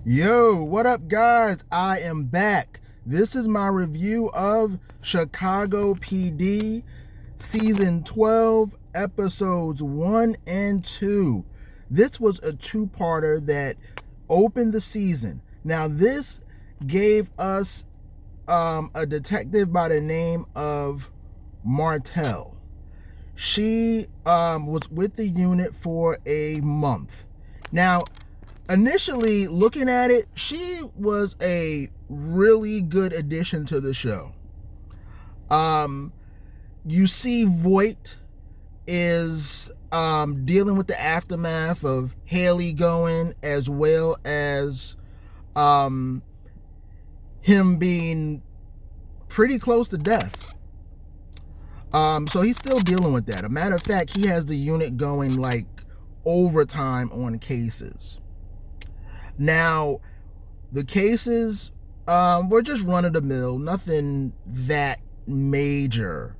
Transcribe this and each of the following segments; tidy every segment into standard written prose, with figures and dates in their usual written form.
Yo, what up, guys? I am back. This is my review of Chicago PD Season 12, Episodes 1 and 2. This was a two-parter that opened the season. Now, this gave us a detective by the name of Martell. She was with the unit for a month. Now, initially looking at it, she was a really good addition to the show. You see Voight is dealing with the aftermath of Haley going, as well as him being pretty close to death. So he's still dealing with that. A matter of fact, he has the unit going like overtime on cases. Now, the cases were just run-of-the-mill, nothing that major.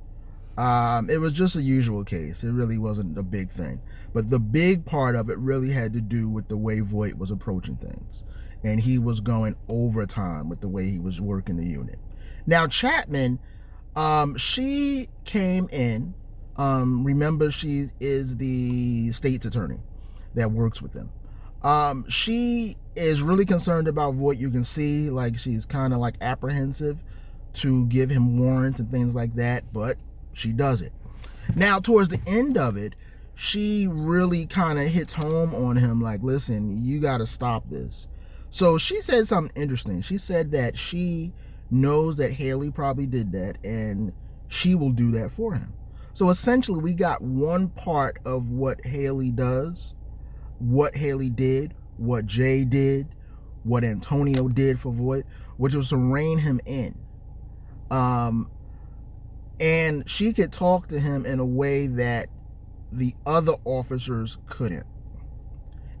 It was just a usual case. It really wasn't a big thing. But the big part of it really had to do with the way Voight was approaching things. And he was going overtime with the way he was working the unit. Now, Chapman, she came in. Remember, she is the state's attorney that works with him. She is really concerned about Voight. You can see like she's kind of like apprehensive to give him warrants and things like that, but she does it. Now, towards the end of it, she really kind of hits home on him like, listen, you got to stop this. So she said something interesting. She said that she knows that Haley probably did that and she will do that for him. So essentially, we got one part of what Haley does, what Haley did, what Jay did, what Antonio did for Voight, which was to rein him in. And she could talk to him in a way that the other officers couldn't.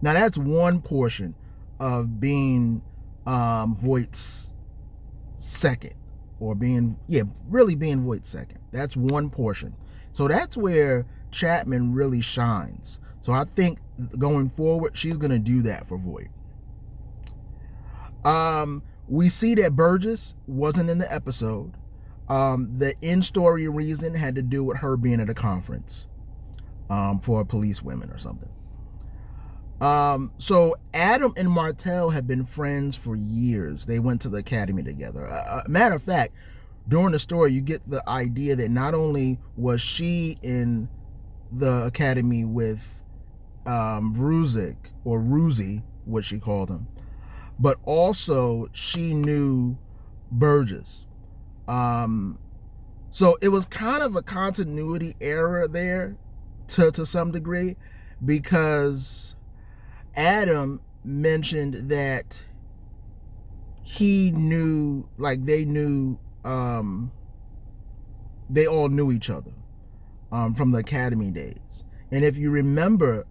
Now, that's one portion of being Voight's second, or really being Voight's second. That's one portion. So that's where Chapman really shines. So I think going forward, she's going to do that for Voight. We see that Burgess wasn't in the episode. The in-story reason had to do with her being at a conference for police women or something. So Adam and Martell have been friends for years. They went to the academy together. Matter of fact, during the story, you get the idea that not only was she in the academy with Ruzick, or Ruzi, what she called him, but also she knew Burgess. So it was kind of a continuity error there to some degree, because Adam mentioned that he knew, like they all knew each other from the academy days. And if you remember,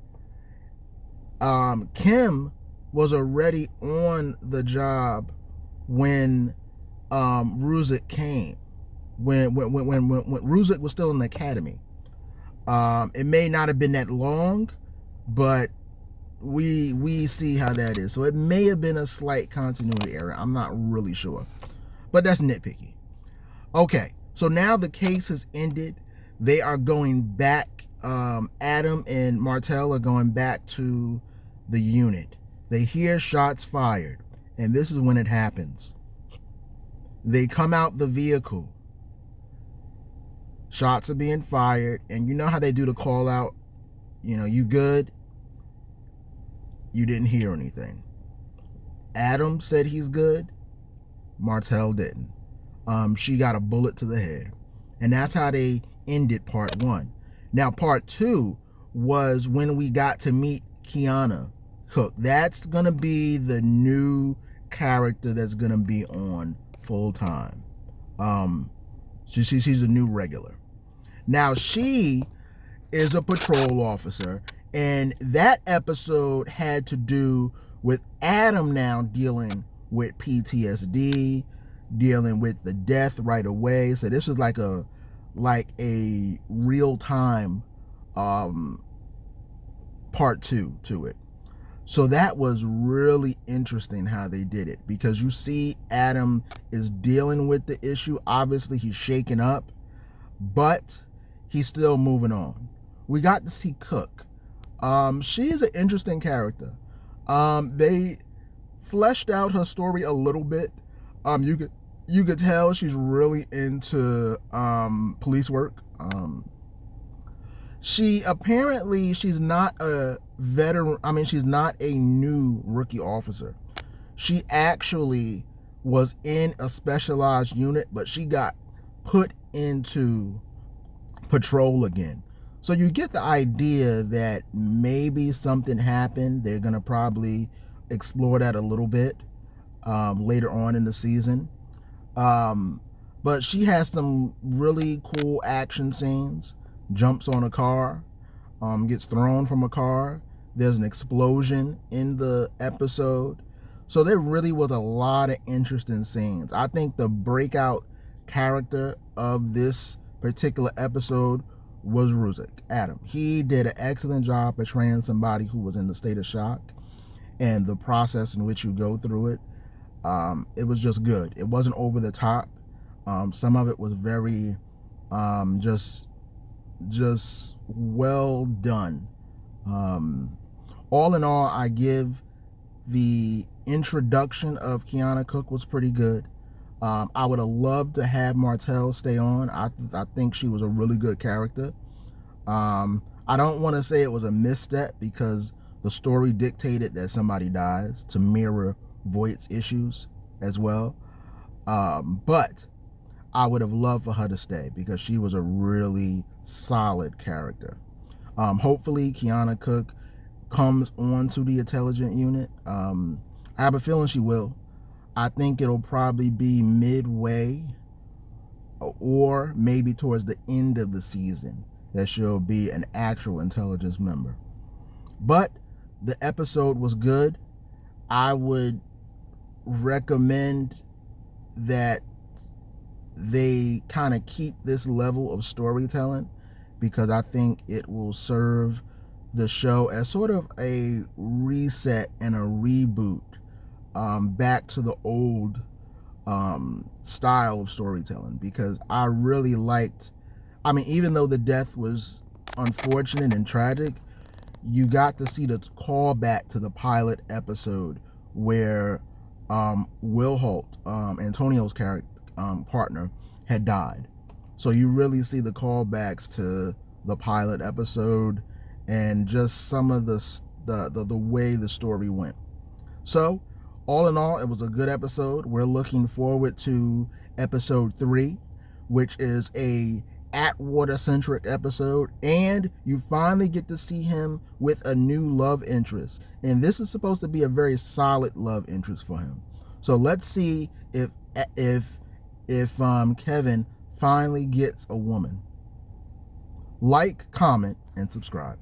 Kim was already on the job when Ruzick came, when Ruzick was still in the academy. It may not have been that long, but we see how that is. So it may have been a slight continuity error. I'm not really sure, but that's nitpicky. Okay, so now the case has ended. They are going back. Adam and Martell are going back to the unit. They hear shots fired, and this is when it happens. They come out the vehicle. Shots are being fired, and you know how they do the call out? You know, you good? You didn't hear anything. Adam said he's good. Martell didn't. She got a bullet to the head. And that's how they ended part one. Now, part two was when we got to meet Kiana Cook. That's going to be the new character that's going to be on full time. She's a new regular. Now, she is a patrol officer, and that episode had to do with Adam now dealing with PTSD, dealing with the death right away. So this was like a real time part two to it. So that was really interesting how they did it, because you see Adam is dealing with the issue. Obviously, he's shaken up, but he's still moving on. We got to see Cook. She is an interesting character. They fleshed out her story a little bit. You could tell she's really into police work. She's not a veteran. I mean, she's not a new rookie officer. She actually was in a specialized unit, but she got put into patrol again. So you get the idea that maybe something happened. They're going to probably explore that a little bit later on in the season. But she has some really cool action scenes. Jumps on a car, gets thrown from a car. There's an explosion in the episode. So there really was a lot of interesting scenes. I think the breakout character of this particular episode was Ruzek, Adam. He did an excellent job portraying somebody who was in the state of shock and the process in which you go through it. It was just good. It wasn't over the top. Some of it was very just well done. All in all, I give the introduction of Kiana Cook was pretty good. I would have loved to have Martell stay on. I think she was a really good character. I don't want to say it was a misstep, because the story dictated that somebody dies to mirror Voight's issues as well. But I would have loved for her to stay, because she was a really solid character. Hopefully Kiana Cook comes on to the intelligent unit. I have a feeling she will. I think it'll probably be midway or maybe towards the end of the season that she'll be an actual intelligence member. But the episode was good. I would recommend that they kind of keep this level of storytelling, because I think it will serve the show as sort of a reset and a reboot back to the old style of storytelling. Because I really liked, even though the death was unfortunate and tragic, you got to see the callback to the pilot episode where Will Holt, Antonio's character, partner, had died. So you really see the callbacks to the pilot episode and just some of the way the story went. So all in all, it was a good episode. We're looking forward to episode 3, which is a Atwater centric episode, and you finally get to see him with a new love interest, and this is supposed to be a very solid love interest for him. So let's see if Kevin finally gets a woman. Like, comment, and subscribe.